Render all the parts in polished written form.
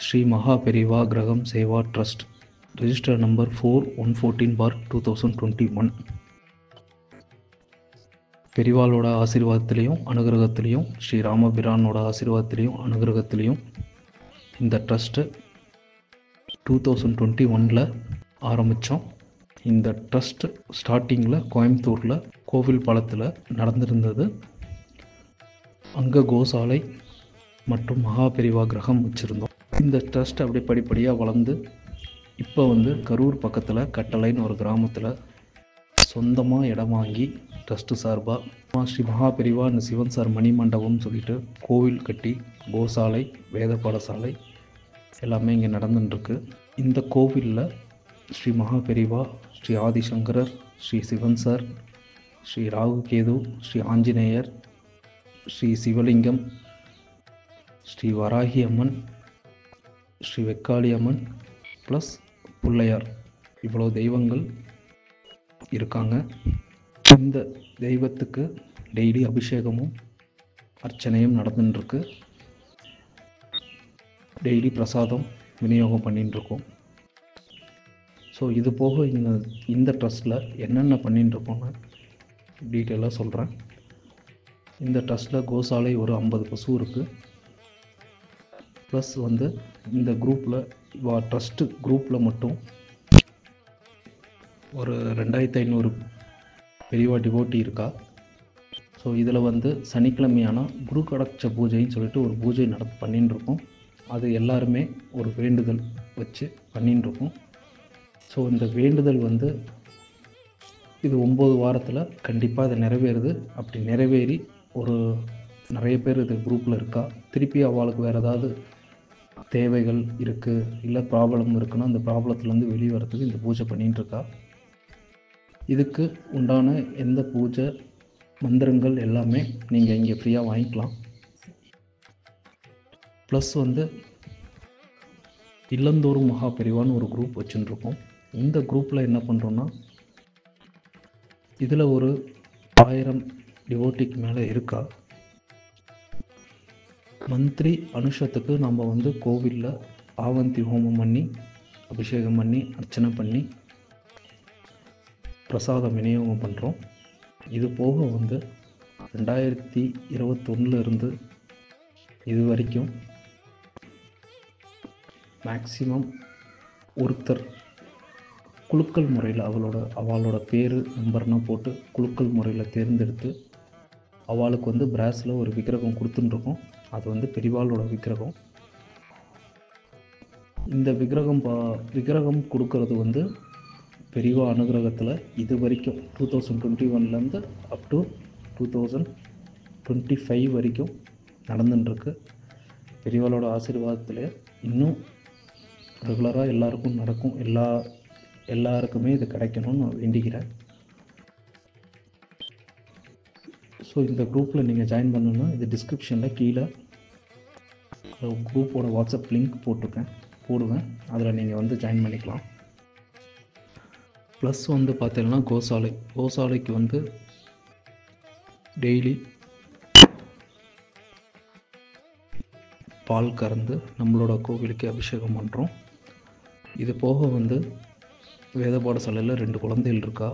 Sri Maha Periva Graham Seva Trust, register number 4114/2021. பெரிவாளோட ஆசீர்வாதத்திலையும் அனுகிரகத்திலையும் Sri ராமபிரானோட ஆசீர்வாதத்திலையும் அனுகிரகத்திலையும் இந்த trust 2021 ஆரம்பித்தோம். இந்த ட்ரஸ்ட் ஸ்டார்டிங்கில் கோயம்புத்தூரில் கோவில் பாலத்தில் நடந்திருந்தது. அங்கே கோசாலை மற்றும் மகா பெரிவா கிரகம் வச்சுருந்தோம். இந்த ட்ரஸ்ட் அப்படியே படிப்படியாக வளர்ந்து இப்போ கரூர் பக்கத்தில் கட்டளைன்னு ஒரு கிராமத்தில் சொந்தமாக இடம் வாங்கி ட்ரஸ்ட்டு சார்பாக ஸ்ரீ மகா பெரிவா சிவன் சார் மணி மண்டபம்னு சொல்லிட்டு கோவில் கட்டி கோசாலை வேத பாடசாலை எல்லாமே இங்கே நடந்துட்டுருக்கு. இந்த கோவிலில் ஸ்ரீ மகா பெரிவா, ஸ்ரீ ஆதிசங்கரர், ஸ்ரீ சிவன் சார், ஸ்ரீ ராகு கேது, ஸ்ரீ ஆஞ்சநேயர், ஸ்ரீ சிவலிங்கம், ஸ்ரீ வராகி அம்மன், ஸ்ரீ வெக்காளி அம்மன் ப்ளஸ் பிள்ளையார், இவ்வளோ தெய்வங்கள் இருக்காங்க. இந்த தெய்வத்துக்கு டெய்லி அபிஷேகமும் அர்ச்சனையும் நடந்துட்டுருக்கு. டெய்லி பிரசாதம் விநியோகம் பண்ணிட்டுருக்கோம். ஸோ இது போக இந்த ட்ரஸ்ட்டில் என்னென்ன பண்ணிட்டுருக்கோன்னு டீட்டெயிலாக சொல்கிறேன். இந்த ட்ரஸ்ட்டில் கோசாலை ஒரு 50 பசு இருக்குது. ப்ளஸ் இந்த குரூப்பில் ட்ரஸ்ட்டு குரூப்பில் மட்டும் ஒரு 2500 பெரியவா டிவோட்டி இருக்கா. ஸோ இதில் சனிக்கிழமையான குரு கடக்ஷ பூஜைன்னு சொல்லிட்டு ஒரு பூஜை பண்ணிட்டுருக்கோம். அது எல்லாருமே ஒரு வேண்டுதல் வச்சு பண்ணிட்டுருக்கோம். ஸோ இந்த வேண்டுதல் இது 9 வாரத்தில் கண்டிப்பாக அது நிறைவேறுது. அப்படி நிறைவேறி ஒரு நிறைய பேர் இது குரூப்பில் இருக்கா. திருப்பி அவளுக்கு வேறு ஏதாவது தேவைகள் இருக்குது, இல்லை ப்ராப்ளம் இருக்குன்னா அந்த ப்ராப்ளத்துலேருந்து வெளியே வரத்துக்கு இந்த பூஜை பண்ணிட்டுருக்கா. இதுக்கு உண்டான எந்த பூஜை மந்திரங்கள் எல்லாமே நீங்கள் இங்கே ஃப்ரீயாக வாங்கிக்கலாம். ப்ளஸ் இல்லந்தோறும் மகா பெரிவான்னு ஒரு குரூப் வச்சுட்டுருக்கோம். இந்த குரூப்பில் என்ன பண்ணுறோன்னா, இதில் ஒரு 1000 டிவோட்டிக்கு மேலே இருக்கா. மந்த்லி அனுஷத்துக்கு நம்ம கோவிலில் ஆவந்தி ஹோமம் பண்ணி அபிஷேகம் பண்ணி அர்ச்சனை பண்ணி பிரசாதம் விநியோகம் பண்ணுறோம். இது போக 2021 இருந்து இது வரைக்கும் மேக்சிமம் ஒருத்தர் குலுக்கல் முறையில் அவளோட பேர் நம்பர்னால் போட்டு குலுக்கல் முறையில் தேர்ந்தெடுத்து அவளுக்கு பிராஸில் ஒரு விக்கிரகம் கொடுத்துட்டுருக்கோம். அது பெரிவாளோட விக்கிரகம். இந்த விக்கிரகம் கொடுக்கறது பெரிவா அனுகிரகத்தில் இது வரைக்கும் 2021 அப் டு 2025 வரைக்கும் நடந்துட்டுருக்கு. பெரிவாளோட ஆசீர்வாதத்தில் இன்னும் ரெகுலராக எல்லாருக்கும் நடக்கும். எல்லாருக்குமே இது கிடைக்கணும்னு நான் வேண்டிக்கிறேன். ஸோ இந்த குரூப்பில் நீங்கள் ஜாயின் பண்ணணுன்னா இது டிஸ்கிரிப்ஷனில் கீழே குரூப்போட வாட்ஸ்அப் லிங்க் போடுவேன். அதில் நீங்கள் ஜாயின் பண்ணிக்கலாம். ப்ளஸ் பார்த்தீங்கன்னா கோசாலைக்கு டெய்லி பால் கறந்து நம்மளோட கோவிலுக்கு அபிஷேகம் பண்ணுறோம். இது போக வேத பாடசாலையில் 2 குழந்தைகள் இருக்கா.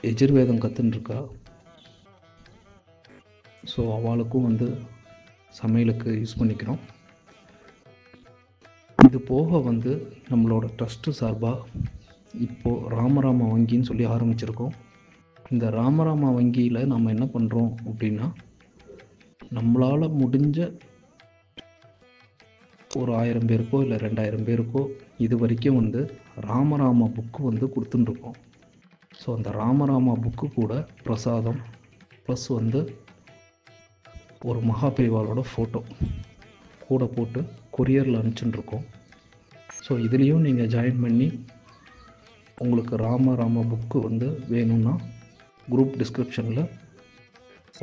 எஜுர்வேதம் கற்றுன்ருக்கா. ஸோ அவளுக்கும் சமையலுக்கு யூஸ் பண்ணிக்கிறோம். இது போக நம்மளோட ட்ரஸ்ட்டு சார்பாக இப்போது ராமராமா வங்கின்னு சொல்லி ஆரம்பிச்சிருக்கோம். இந்த ராமராமா வங்கியில் நம்ம என்ன பண்ணுறோம் அப்படின்னா, நம்மளால் முடிஞ்ச ஒரு 1000 பேருக்கோ இல்லை 2000 பேருக்கோ இது வரைக்கும் ராமராமா புக்கு கொடுத்துட்டுருக்கோம். ஸோ அந்த ராமராமா புக்கு கூட பிரசாதம் ப்ளஸ் ஒரு மகா பெரிவாளோட ஃபோட்டோ கூட போட்டு கொரியரில் அனுப்பிச்சுட்டுருக்கோம். ஸோ இதுலேயும் நீங்கள் ஜாயின் பண்ணி உங்களுக்கு ராமராமா புக்கு வேணும்னா குரூப் டிஸ்கிரிப்ஷனில்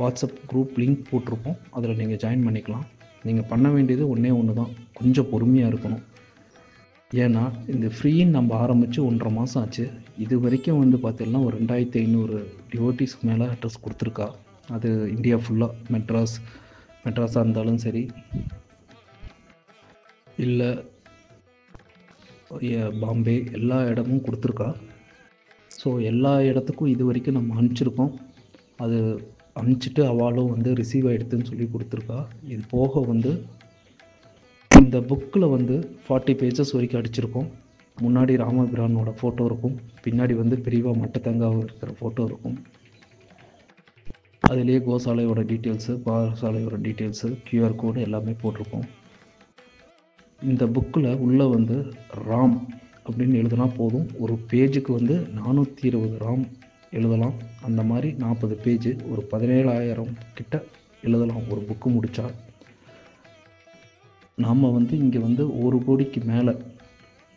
வாட்ஸ்அப் குரூப் லிங்க் போட்டிருப்போம். அதில் நீங்கள் ஜாயின் பண்ணிக்கலாம். நீங்கள் பண்ண வேண்டியது ஒன்று தான், கொஞ்சம் பொறுமையாக இருக்கணும். ஏன்னா இந்த ஃப்ரீன்னு நம்ம ஆரம்பித்து 1.5 மாதம் ஆச்சு. இது வரைக்கும் பார்த்தீங்கன்னா ஒரு 2500 டிவோட்டிஸ்க்கு மேலே அட்ரஸ் கொடுத்துருக்கா. அது இந்தியா ஃபுல்லாக மெட்ராஸாக இருந்தாலும் சரி, இல்லை பாம்பே எல்லா இடமும் கொடுத்துருக்கா. ஸோ எல்லா இடத்துக்கும் இது வரைக்கும் நம்ம அனுப்பிச்சிருக்கோம். அது அனுப்பிச்சிட்டு அவளும் வந்து ரிசீவ் ஆகிடுதுன்னு சொல்லி கொடுத்துருக்கா. இது போக வந்து இந்த புக்கில் வந்து 40 பேஜஸ் வரைக்கும் அடிச்சிருக்கோம். முன்னாடி ராமபிரானோட ஃபோட்டோ இருக்கும், பின்னாடி வந்து பெரியவா மட்டத்தங்காவும் இருக்கிற ஃபோட்டோ இருக்கும். அதுலேயே கோசாலையோட டீட்டெயில்ஸு, பாரசாலையோட டீட்டெயில்ஸு, QR கோடு எல்லாமே போட்டிருக்கோம். இந்த புக்கில் உள்ளே வந்து ராம் அப்படின்னு எழுதுனா போதும். ஒரு பேஜுக்கு வந்து 420 ராம் எழுதலாம். அந்த மாதிரி 40 பேஜு, ஒரு 17,000 கிட்ட எழுதலாம் ஒரு புக்கு முடித்தா. நாம் வந்து இங்கே வந்து 1 கோடிக்கு மேலே,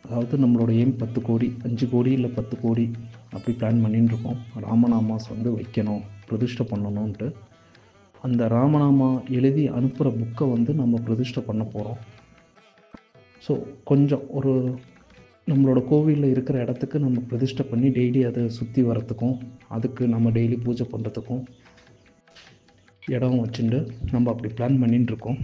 அதாவது நம்மளோட எய்ம் 10 கோடி, 5 கோடி இல்லை 10 கோடி அப்படி பிளான் பண்ணிட்டுருக்கோம். ராமநாமாஸ் வந்து வைக்கணும், பிரதிஷ்டை பண்ணணுன்ட்டு. அந்த ராமநாமா எழுதி அனுப்புகிற புக்கை வந்து நம்ம பிரதிஷ்டை பண்ண போகிறோம். ஸோ கொஞ்சம் ஒரு நம்மளோட கோவிலில் இருக்கிற இடத்துக்கு நம்ம பிரதிஷ்டை பண்ணி டெய்லி அதை சுற்றி வரத்துக்கும், அதுக்கு நம்ம டெய்லி பூஜை பண்ணுறதுக்கும் இடம் வச்சுட்டு நம்ம அப்படி பிளான் பண்ணிட்டுருக்கோம்.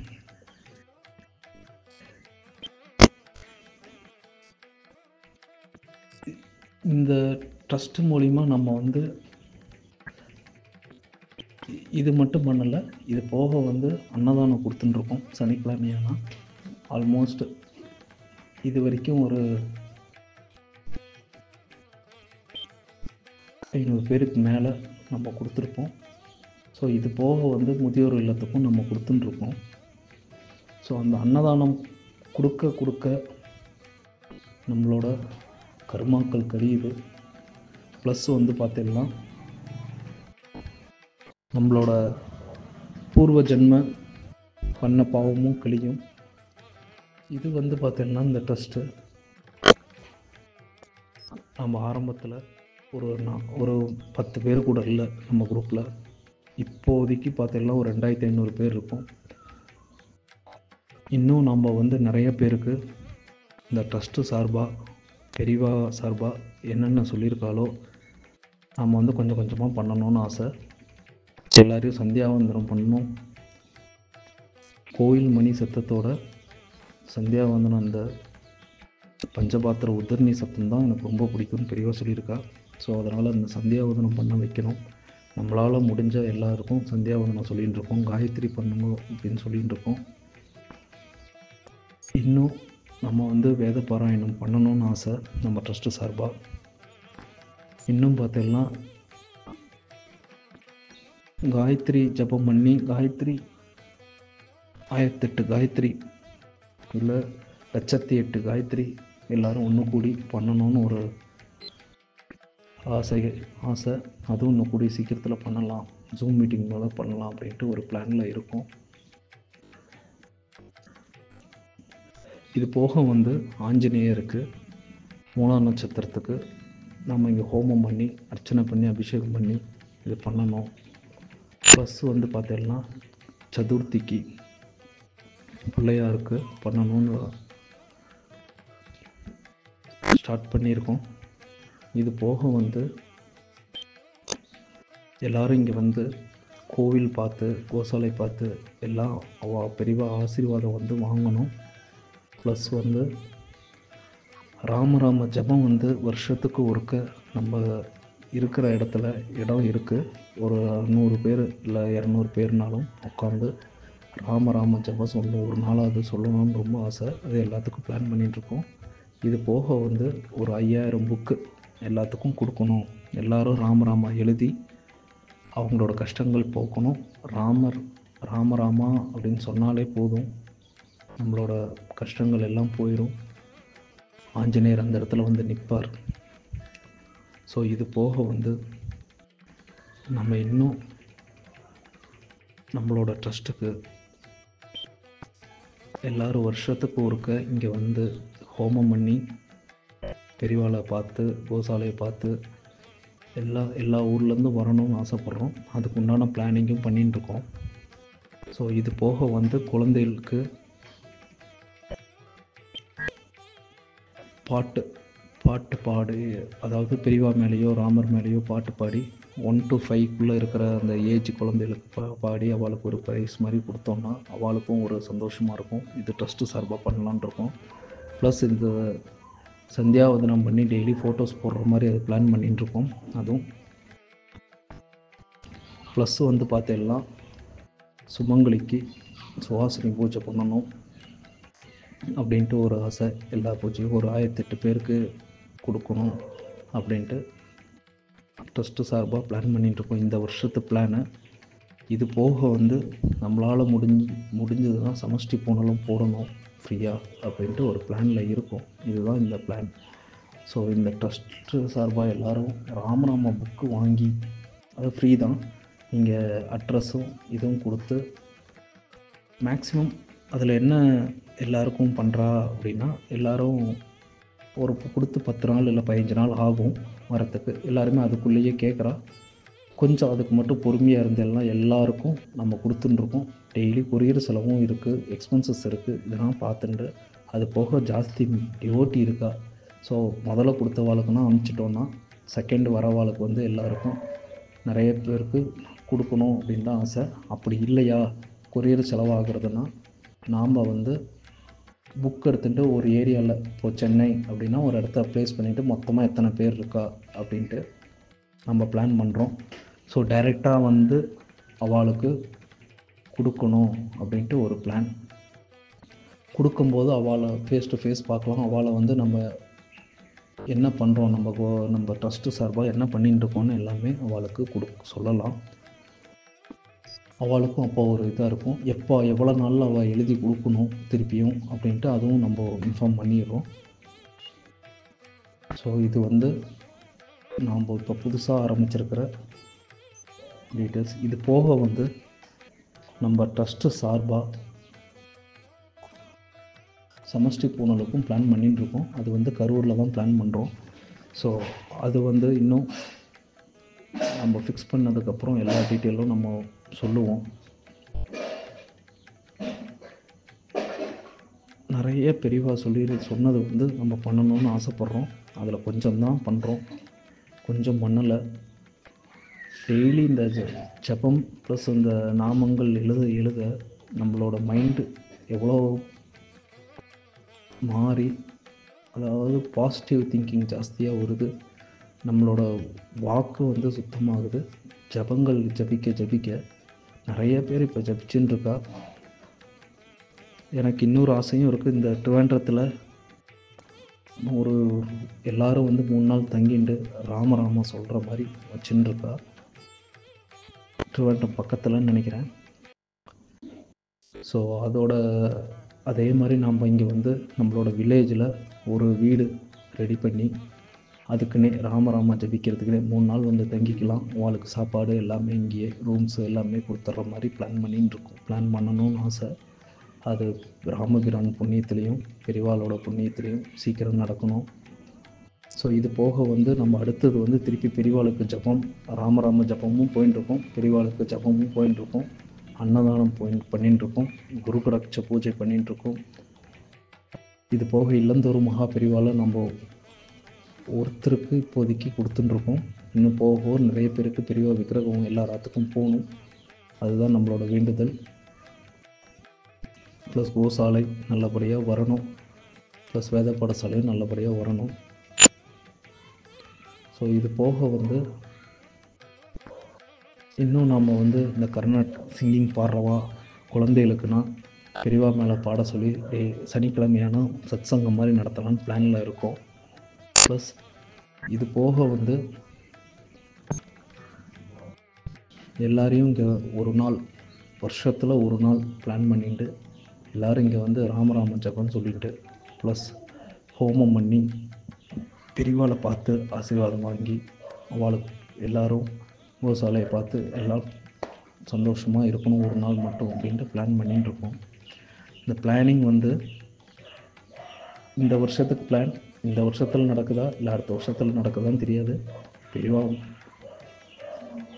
இந்த ட்ரஸ்ட் மூலிமா நம்ம வந்து இது மட்டும் பண்ணலை, இது போக வந்து அன்னதானம் கொடுத்துட்டுருக்கோம். சனிக்கிழமையானா ஆல்மோஸ்ட் இது வரைக்கும் ஒரு 500 பேருக்கு மேலே நம்ம கொடுத்துருப்போம். ஸோ இது போக வந்து முதியோர் இல்லத்துக்கும் நம்ம கொடுத்துட்டுருக்கோம். ஸோ அந்த அன்னதானம் கொடுக்க கொடுக்க நம்மளோட கர்மாக்கள் கழியுது. ப்ளஸ் வந்து பார்த்திங்கன்னா நம்மளோட பூர்வ ஜென்ம பண்ண பாவமும் கழியும். இது வந்து பார்த்திங்கன்னா இந்த ட்ரஸ்ட்டு நம்ம ஆரம்பத்தில் ஒரு 10 பேர் கூட இல்லை நம்ம குரூப்பில். இப்போதைக்கு பார்த்திங்கன்னா ஒரு 2500 பேர் இருக்கும். இன்னும் நம்ம வந்து நிறைய பேருக்கு இந்த ட்ரஸ்ட்டு சார்பாக, பெரியவா சார்பாக என்னென்ன சொல்லியிருக்காளோ நம்ம வந்து கொஞ்சம் கொஞ்சமாக பண்ணணும்னு ஆசை. எல்லோரையும் சந்தியாவந்தனம் பண்ணணும். கோயில் மணி சத்தத்தோட சந்தியாவந்தனம், அந்த பஞ்சபாத்திர உதிர்நீ சத்தம் தான் எனக்கு ரொம்ப பிடிக்கும்னு பெரியவா சொல்லியிருக்கா. ஸோ அதனால் அந்த சந்தியாவந்தனம் பண்ண வைக்கணும். நம்மளால் முடிஞ்ச எல்லாருக்கும் சந்தியாவந்தனம் சொல்லிகிட்டு இருக்கோம். காயத்ரி பண்ணுங்க அப்படின்னு சொல்லிகிட்டு இருக்கோம். இன்னும் நம்ம வந்து வேத பாராயணம் பண்ணணும்னு ஆசை நம்ம ட்ரஸ்ட்டு சார்பாக. இன்னும் பார்த்தீங்கன்னா காயத்ரி ஜபம் பண்ணி, காயத்ரி 1008 காயத்ரி இல்லை 1008 காயத்ரி எல்லோரும் ஒன்று கூடி பண்ணணும்னு ஒரு ஆசை. அதுவும் இன்னும் கூடிய சீக்கிரத்தில் பண்ணலாம், ஜூம் மீட்டிங் மூலம் பண்ணலாம் அப்படின்ட்டு ஒரு பிளானில் இருக்கும். இது போக வந்து ஆஞ்சநேயருக்கு 3ஆம் நட்சத்திரத்துக்கு நம்ம இங்கே ஹோமம் பண்ணி, அர்ச்சனை பண்ணி, அபிஷேகம் பண்ணி இது பண்ணணும். ப்ளஸ் வந்து பார்த்தீங்கன்னா சதுர்த்திக்கு பிள்ளையாருக்கு பண்ணணும்னு ஸ்டார்ட் பண்ணியிருக்கோம். இது போக வந்து எல்லோரும் இங்கே வந்து கோவில் பார்த்து, கோசாலை பார்த்து எல்லாம் பெரியவா ஆசீர்வாதம் வந்து வாங்கணும். ப்ளஸ் வந்து ராம ஜபம் வந்து வருஷத்துக்கு ஒருக்க நம்ம இருக்கிற இடத்துல இடம் இருக்குது. ஒரு 100 பேர் இல்லை 200 பேர்னாலும் உட்காந்து ராம ஜபம் சொல்லணும், ஒரு நாளாவது சொல்லணும்னு ரொம்ப ஆசை. அது எல்லாத்துக்கும் பிளான் பண்ணிகிட்ருக்கோம். இது போக வந்து ஒரு 5000 புக்கு எல்லாத்துக்கும் கொடுக்கணும். எல்லோரும் ராமராமா எழுதி அவங்களோட கஷ்டங்கள் போக்கணும். ராமராமா அப்படின்னு சொன்னாலே போதும், நம்மளோட கஷ்டங்கள் எல்லாம் போயிடும். ஆஞ்சநேயர் அந்த இடத்துல வந்து நிற்பார். ஸோ இது போக வந்து நம்ம இன்னும் நம்மளோட ட்ரஸ்ட்டுக்கு எல்லோரும் வருஷத்துக்கு ஒருக்க இங்கே வந்து ஹோமம் பண்ணி, பெரியவாளை பார்த்து, கோசாலையை பார்த்து எல்லா ஊர்லேருந்து வரணும்னு ஆசைப்பட்றோம். அதுக்கு உண்டான பிளானிங்கும் பண்ணிட்டுருக்கோம். ஸோ இது போக வந்து குழந்தைகளுக்கு பாட்டு பாடி, அதாவது பெரியவா மேலேயோ ராமர் மேலேயோ பாட்டு பாடி 1 to 5க்குள்ளே இருக்கிற அந்த ஏஜ் குழந்தைகளுக்கு பாடி அவளுக்கு ஒரு ப்ரைஸ் மாதிரி கொடுத்தோம்னா அவளுக்கும் ஒரு சந்தோஷமாக இருக்கும். இது ட்ரஸ்ட்டு சார்பாக பண்ணலான் இருக்கோம். ப்ளஸ் இந்த சந்தியாவதனம் பண்ணி டெய்லி ஃபோட்டோஸ் போடுற மாதிரி அது பிளான் பண்ணிட்டுருக்கோம். அதுவும் ப்ளஸ் வந்து பார்த்தீங்கன்னா சுமங்கலிக்கு சுவாசினி பூஜை பண்ணணும் அப்படின்ட்டு ஒரு ஆசை. எல்லா பூஜையும் ஒரு 1008 பேருக்கு கொடுக்கணும் அப்படின்ட்டு ட்ரஸ்ட்டு சார்பாக பிளான் பண்ணிகிட்ருக்கோம். இந்த வருஷத்து பிளானு இது போக வந்து நம்மளால் முடிஞ்சதுன்னா சமஷ்டி பூனலும் போடணும் ஃப்ரீயாக அப்படின்ட்டு ஒரு பிளானில் இருக்கும். இதுதான் இந்த பிளான். ஸோ இந்த ட்ரஸ்ட்டு சார்பாக எல்லோரும் ராமநாம புக்கு வாங்கி, அது ஃப்ரீ தான், நீங்கள் அட்ரஸும் இதுவும் கொடுத்து மேக்ஸிமம் அதில் என்ன எல்லாருக்கும் பண்ணுறா அப்படின்னா, எல்லோரும் ஒரு கொடுத்து 10 நாள் இல்லை 15 நாள் ஆகும் வரத்துக்கு. எல்லாருமே அதுக்குள்ளேயே கேட்குறா. கொஞ்சம் அதுக்கு மட்டும் பொறுமையாக இருந்தெல்லாம் எல்லாருக்கும் நம்ம கொடுத்துட்டுருக்கோம். டெய்லி கொரியர் செலவும் இருக்குது, எக்ஸ்பென்சஸ் இருக்குது. இதெல்லாம் பார்த்துட்டு அது போக ஜாஸ்தி டிவோட்டி இருக்கா. ஸோ முதல்ல கொடுத்தவாளுக்குன்னா அனுப்பிச்சிட்டோன்னா செகண்ட் வரவாளுக்கு வந்து எல்லாருக்கும் நிறைய பேருக்கு கொடுக்கணும் அப்படின்னு தான் ஆசை. அப்படி இல்லையா கொரியர் செலவாகிறதுனா நாம் வந்து புக் எடுத்துகிட்டு ஒரு ஏரியாவில் இப்போது சென்னை அப்படின்னா ஒரு இடத்த ப்ளேஸ் பண்ணிவிட்டு மொத்தமாக எத்தனை பேர் இருக்கா அப்படின்ட்டு நம்ம பிளான் பண்ணுறோம். ஸோ டைரெக்டாக வந்து அவளுக்கு கொடுக்கணும் அப்படின்ட்டு ஒரு பிளான். கொடுக்கும்போது அவளை ஃபேஸ் டு ஃபேஸ் பார்க்கலாம். அவளை வந்து நம்ம என்ன பண்ணுறோம், நம்ம ட்ரஸ்ட்டு சார்பாக என்ன பண்ணிட்டு இருக்கோன்னு எல்லாமே அவளுக்கு சொல்லலாம். அவளுக்கும் அப்போ ஒரு இதாக இருக்கும், எவ்வளோ நாளில் அவள் எழுதி கொடுக்கணும் திருப்பியும் அப்படின்ட்டு அதுவும் நம்ம இன்ஃபார்ம் பண்ணிடுறோம். ஸோ இது வந்து நாம் இப்போ புதுசாக ஆரம்பிச்சிருக்கிற டீட்டெயில்ஸ். இது போக வந்து நம்ம ட்ரஸ்ட்டு சார்பாக சமஷ்டி பூனலுக்கும் பிளான் பண்ணிட்டுருக்கோம். அது வந்து கரூரில் தான் பிளான் பண்ணுறோம். ஸோ அது வந்து இன்னும் நம்ம ஃபிக்ஸ் பண்ணதுக்கப்புறம் எல்லா டீட்டெயிலும் நம்ம சொல்லுவோம். நிறைய பெரியவா சொன்னது வந்து நம்ம பண்ணணும்னு ஆசைப்பட்றோம். அதில் கொஞ்சம் தான் பண்ணுறோம், கொஞ்சம் பண்ணலை. டெய்லி இந்த ஜபம் ப்ளஸ் இந்த நாமங்கள் எழுத நம்மளோட மைண்டு எவ்வளோ மாறி, அதாவது பாசிட்டிவ் திங்கிங் ஜாஸ்தியாக வருது. நம்மளோட வாக்கு வந்து சுத்தமாகுது. ஜபங்கள் ஜபிக்க நிறைய பேர் இப்போ ஜபிச்சுன்னு இருக்கா. எனக்கு இன்னொரு ஆசையும் இருக்குது. இந்த திருவேண்டரத்தில் ஒரு எல்லோரும் வந்து 3 நாள் தங்கிட்டு ராமராம சொல்கிற மாதிரி வச்சுன்னு இருக்கா. திருவேண்டரம் பக்கத்தில்னு நினைக்கிறேன். ஸோ அதே மாதிரி நாம் இங்கே வந்து நம்மளோட வில்லேஜில் ஒரு வீடு ரெடி பண்ணி அதுக்குன்னே ராமராமா ஜபிக்கிறதுக்குன்னே 3 நாள் வந்து தங்கிக்கலாம். அவளுக்கு சாப்பாடு எல்லாமே இங்கேயே ரூம்ஸு எல்லாமே கொடுத்துட்ற மாதிரி பிளான் பண்ணணும்னு ஆசை. அது ராமபிரான் புண்ணியத்துலேயும் பெரியவாளோட புண்ணியத்துலேயும் சீக்கிரம் நடக்கணும். ஸோ இது போக வந்து நம்ம அடுத்தது வந்து திருப்பி பெரியவாளுக்கு ஜபம், ராமராம ஜபமும் போயின்ட்டுருக்கோம், பெரியவாளுக்கு ஜபமும் போயின்ட்டுருக்கோம், அன்னதானம் பண்ணிட்டுருக்கோம், குரு கடாட்ச பூஜை பண்ணிட்டுருக்கோம். இது போக இல்லந்தோறும் மகா பெரியவாளை நம்ம ஒருத்தருக்கு இப்போதைக்கு கொடுத்துட்டுருக்கோம். இன்னும் போக நிறைய பேருக்கு பெரியவா விக்கிரகம் எல்லா ராத்துக்கும் போகணும். அதுதான் நம்மளோட வேண்டுதல். ப்ளஸ் கோசாலை நல்லபடியாக வரணும், ப்ளஸ் வேத பாடசாலையும் நல்லபடியாக வரணும். ஸோ இது போக வந்து இன்னும் நாம் வந்து இந்த கர்நாடக சிங்கிங் பாடுறவா குழந்தைகளுக்குன்னா பெரியவா மேலே பாட சொல்லி சனிக்கிழமையான சத்சங்கம் மாதிரி நடத்தலான்னு பிளானில் இருக்கோம். ப்ளஸ் இது போக வந்து எல்லாரையும் இங்கே ஒரு நாள், வருஷத்தில் ஒரு நாள் பிளான் பண்ணிட்டு எல்லோரும் இங்கே வந்து ராமராம ஜபம்னு சொல்லிட்டு ப்ளஸ் ஹோமம் பண்ணி பெரியவாளை பார்த்து ஆசீர்வாதம் வாங்கி அவளுக்கு எல்லோரும் கோசாலையை பார்த்து எல்லாம் சந்தோஷமாக இருக்கணும் ஒரு நாள் மட்டும் அப்படின்ட்டு பிளான் பண்ணிட்டுருக்கோம். இந்த பிளானிங் வந்து இந்த வருஷத்துக்கு பிளான் இந்த வருஷத்தில் நடக்குதா இல்லை அடுத்த வருஷத்தில் நடக்குதான்னு தெரியாது.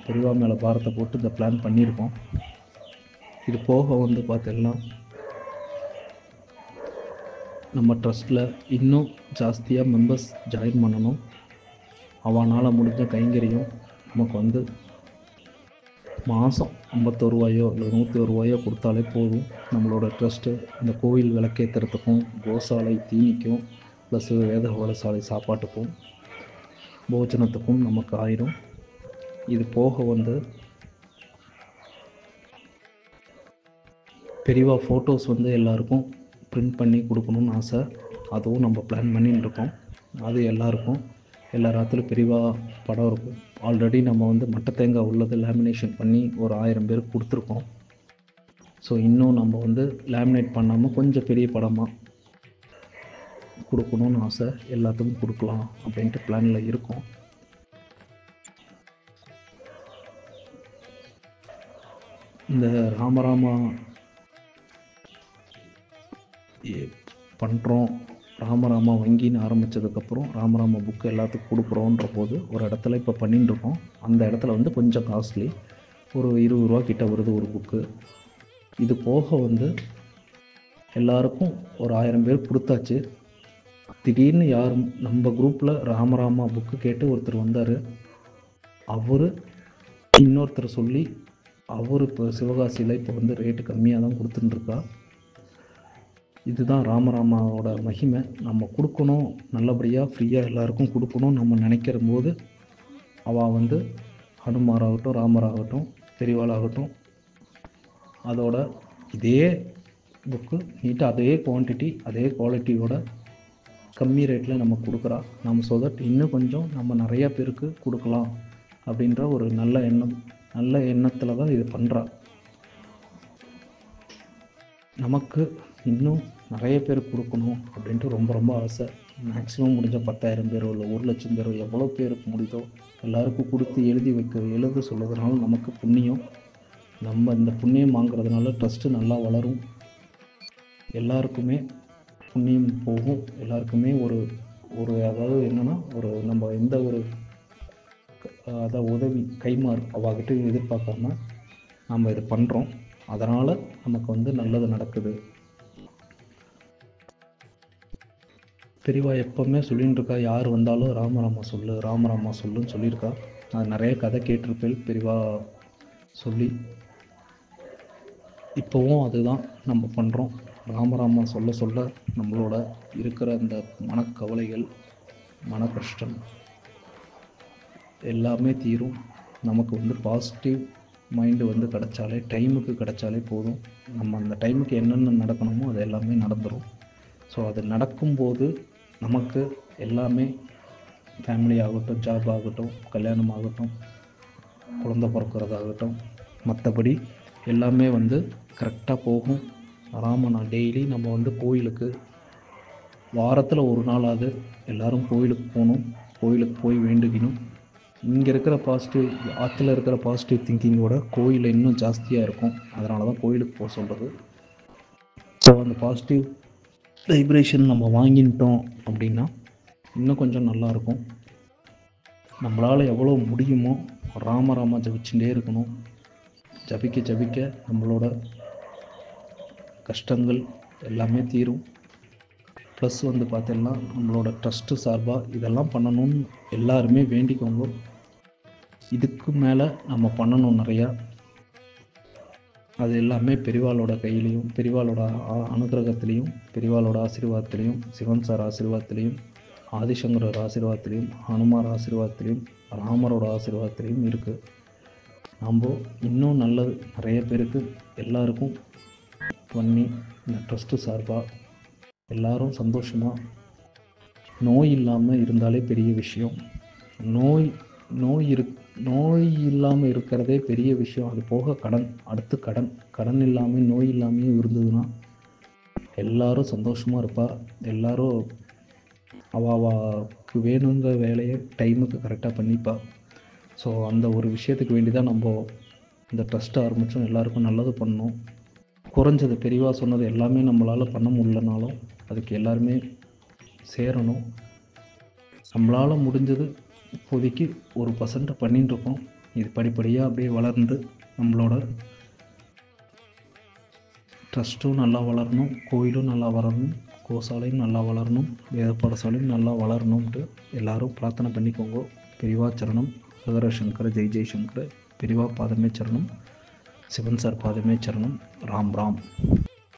பெரியவா மேலே பாரத்தை போட்டு இந்த பிளான் பண்ணியிருக்கோம். இது போக வந்து பார்த்தீங்கன்னா நம்ம ட்ரஸ்ட்டில் இன்னும் ஜாஸ்தியாக மெம்பர்ஸ் ஜாயின் பண்ணணும். அவனால் முடிஞ்ச கைங்கரியம் நமக்கு வந்து மாதம் 51 ரூபாயோ இல்லை 101 ரூபாயோ கொடுத்தாலே போதும். நம்மளோட ட்ரஸ்ட்டு இந்த கோவில் விளக்கேற்றுறதுக்கும், கோசாலை தீனிக்கும், ப்ளஸ் வேத கோலசாலை சாப்பாட்டுக்கும், போஜனத்துக்கும் நமக்கு ஆயிரும். இது போக வந்து பெரியவா ஃபோட்டோஸ் வந்து எல்லாருக்கும் பிரிண்ட் பண்ணி கொடுக்கணுன்னு ஆசை. அதுவும் நம்ம பிளான் பண்ணின்னு இருக்கோம். அது எல்லாருக்கும் எல்லா ராத்திலும் பெரியவா படம் இருக்கும். ஆல்ரெடி நம்ம வந்து மட்டை தேங்காய் உள்ளது லேமினேஷன் பண்ணி ஒரு 1000 பேருக்கு கொடுத்துருக்கோம். ஸோ இன்னும் நம்ம வந்து லேமினேட் பண்ணாமல் கொஞ்சம் பெரிய படமாக கொடுக்கணுன்னு ஆசை. எல்லாத்துக்கும் கொடுக்கலாம் அப்படின்ட்டு பிளானில் இருக்கோம். இந்த ராமராமா பண்ணுறோம், ராமராமா வங்கின்னு ஆரம்பித்ததுக்கப்புறம் ராமராமா புக்கு எல்லாத்துக்கும் கொடுக்குறோன்ற போது ஒரு இடத்துல இப்போ பண்ணிட்டுருக்கோம். அந்த இடத்துல வந்து கொஞ்சம் காஸ்ட்லி, ஒரு 20 ரூபா கிட்ட வருது ஒரு புக்கு. இது போக வந்து எல்லாருக்கும் ஒரு 1000 பேர் கொடுத்தாச்சு. திடீர்னு யாரும் நம்ம குரூப்பில் ராமராமா புக்கு கேட்டு ஒருத்தர் வந்தார். அவர் இன்னொருத்தர் சொல்லி அவர் இப்போ சிவகாசியில் இப்போ வந்து ரேட்டு கம்மியாக தான் கொடுத்துட்டுருக்கா. இதுதான் ராமராமாவோட மகிமை. நம்ம கொடுக்கணும், நல்லபடியாக ஃப்ரீயாக எல்லாருக்கும் கொடுக்கணும் நம்ம நினைக்கிற போது அவள் வந்து ஹனுமாராகட்டும், ராமராகட்டும், பெரியவாளாகட்டும், அதோட இதே புக்கு நீட்டாக அதே குவான்டிட்டி அதே குவாலிட்டியோட கம்மி ரேட்டில் நம்ம கொடுக்குறா. நம்ம ஸோ தட் இன்னும் கொஞ்சம் நம்ம நிறையா பேருக்கு கொடுக்கலாம் அப்படின்ற ஒரு நல்ல எண்ணத்தில் தான் இது பண்ணுறா. நமக்கு இன்னும் நிறைய பேர் கொடுக்கணும் அப்படின்ட்டு ரொம்ப ஆசை. மேக்ஸிமம் முடிஞ்ச 10,000 பேரோ இல்லை 1,00,000 பேரோ எவ்வளோ பேருக்கு முடியுதோ எல்லாருக்கும் கொடுத்து எழுத சொல்லுறதுனால நமக்கு புண்ணியம். நம்ம இந்த புண்ணியம் வாங்குறதுனால ட்ரஸ்ட்டு நல்லா வளரும், எல்லாருக்குமே புண்ணியம் போகும். எல்லாருக்குமே ஒரு அதாவது என்னென்னா நம்ம எந்த ஒரு உதவி கைமாறு அவகிட்ட எதிர்பார்க்காம நம்ம இது பண்ணுறோம். அதனால் நமக்கு வந்து நல்லது நடக்குது. பெரியவா எப்போவுமே சொல்லின்னு இருக்கா, யார் வந்தாலும் ராமராமா சொல்லுன்னு சொல்லியிருக்கா. அது நிறைய கதை கேட்டிருப்பேன் பெரியவா சொல்லி. இப்போவும் அதுதான் நம்ம பண்ணுறோம். ராமராமா சொல்ல நம்மளோட இருக்கிற அந்த மனக்கவலைகள், மன கஷ்டம் எல்லாமே தீரும். நமக்கு வந்து பாசிட்டிவ் மைண்டு வந்து கிடைச்சாலே, டைமுக்கு கிடைச்சாலே போதும். நம்ம அந்த டைமுக்கு என்னென்ன நடக்கணுமோ அது எல்லாமே நடந்துடும். ஸோ அது நடக்கும்போது நமக்கு எல்லாமே ஃபேமிலி ஆகட்டும், ஜாப் ஆகட்டும், கல்யாணம் ஆகட்டும், குழந்தை பிறக்கிறதாகட்டும், மற்றபடி எல்லாமே வந்து கரெக்டாக போகும். ராமனா டெய்லி நம்ம வந்து கோயிலுக்கு வாரத்தில் ஒரு நாளாவது எல்லோரும் கோயிலுக்கு போகணும். கோயிலுக்கு போய் வேண்டிக்கணும். இங்கே இருக்கிற ஆற்றுல இருக்கிற பாசிட்டிவ் திங்கிங்கோட கோயிலில் இன்னும் ஜாஸ்தியாக இருக்கும். அதனால தான் கோயிலுக்கு போக சொல்கிறது. ஸோ அந்த பாசிட்டிவ் வைப்ரேஷன் நம்ம வாங்கிட்டோம் அப்படின்னா இன்னும் கொஞ்சம் நல்லாயிருக்கும். நம்மளால் எவ்வளோ முடியுமோ ராமராமா ஜபிச்சுட்டே இருக்கணும். ஜபிக்க நம்மளோட கஷ்டங்கள் எல்லாமே தீரும். ப்ளஸ் வந்து பார்த்தீங்கன்னா நம்மளோட ட்ரஸ்ட்டு சார்பாக இதெல்லாம் பண்ணணும்னு எல்லாருமே வேண்டிக்கோங்க. இதுக்கு மேலே நம்ம பண்ணணும் நிறையா. அது எல்லாமே பெரியவாளோட கையிலையும், பெரியவாளோட அனுகிரகத்திலையும், பெரியவாளோட ஆசீர்வாதத்திலையும், சிவன் சார் ஆசீர்வாதத்திலையும், ஆதிசங்கரோட ஆசீர்வாதத்திலையும், ஹனுமார் ஆசீர்வாதத்திலையும், ராமரோட ஆசீர்வாதத்திலையும் இருக்குது. நம்ம இன்னும் நல்லது நிறைய பேருக்கு எல்லாருக்கும் பண்ணி இந்த ட்ரஸ்ட்டு சார்பாக எல்லாரும் சந்தோஷமாக நோய் இல்லாமல் இருந்தாலே பெரிய விஷயம். நோய் இல்லாமல் இருக்கிறதே பெரிய விஷயம். அது போக அடுத்து கடன் இல்லாமல் நோய் இல்லாமையும் இருந்ததுன்னா எல்லாரும் சந்தோஷமாக இருப்பா. எல்லாரும் அவாவுக்கு வேணுங்கிற வேலையை டைமுக்கு கரெக்டாக பண்ணிப்பா. ஸோ அந்த ஒரு விஷயத்துக்கு வேண்டி தான் நம்ம இந்த ட்ரஸ்ட்டை ஆரம்பித்தோம். எல்லாருக்கும் நல்லது பண்ணணும். குறைஞ்சது பெரியவா சொன்னது எல்லாமே நம்மளால் பண்ண முடியலனாலும் அதுக்கு எல்லாருமே சேரணும். நம்மளால் முடிஞ்சது இப்போதைக்கு 1% பண்ணிட்டு இருக்கோம். இது படிப்படியாக அப்படியே வளர்ந்து நம்மளோட ட்ரஸ்ட்டும் நல்லா வளரணும், கோயிலும் நல்லா வளரணும், கோசாலையும் நல்லா வளரணும், வேத பாடசாலையும் நல்லா வளரணும்ன்ட்டு எல்லோரும் பிரார்த்தனை பண்ணிக்கோங்க. பெரியவா சரணம். ஹரஹர சங்கர ஜெய் ஜெய்சங்கர. பெரியவா பாதமே சரணம். சிவன் சார் பாதமே சரணம். ராம் ராம்.